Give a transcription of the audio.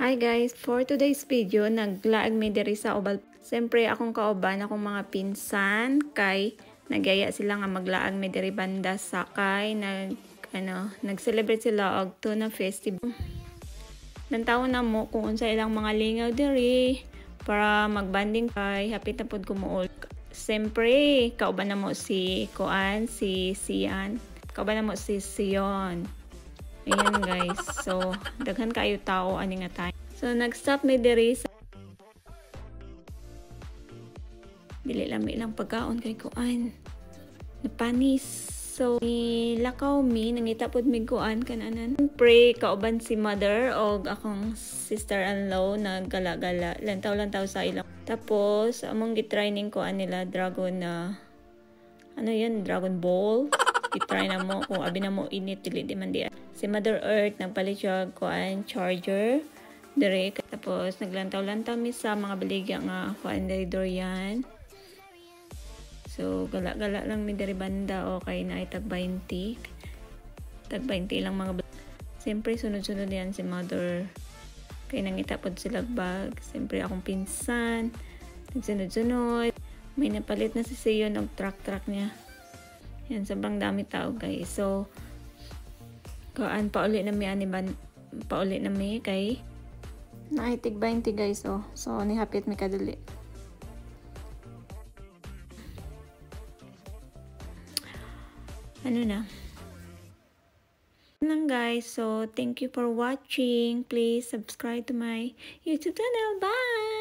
Hi guys, for today's video, naglaag mi diri sa Ubal. Siyempre akong kauban akong mga pinsan kay nagaya sila nga maglaag mi diri banda sa kay nag-celebrate sila og tuna festival. Nantaw na mo kung unsa ilang mga lingaw diri para magbanding kay hapit na pud kumuol. Siyempre kauban na mo si Kuan, si Sian, kauban na mo si Sion. Ayan guys, so daghan kayo tao ani nga tayo. So nag-stop mi diri sa dili lami lang pagkaon kay kuan. Napanis. So nilakaw mi nangita pud mi kuan kananan. Pray kauban si mother og akong sister-in-law naggala-gala lantaw-lantaw sa ilang. Tapos among gitraining kuan nila dragon na ano yan, Dragon Ball. I-try na mo kung abi na mo init dili di man diyan. Si Mother Earth nagpalit siya kuan charger direct. Tapos naglantaw-lantaw mi sa mga baligya nga kuan dorian. So gala-gala lang mi diri banda okay na ay tag 20. Tag 20 lang mga siyempre sunod-sunod yan si Mother. Kay nangita pod sila bag. Siyempre akong pinsan. Nagsunod-sunod. May napalit na si Sion og truck niya. Yan, sobrang dami tao guys. So, kaan pauli na mi ani pauli na mi kay naitig 20 guys oh. So, ni hapit mi kadali. Ano na? Lang guys. So, thank you for watching. Please subscribe to my YouTube channel. Bye!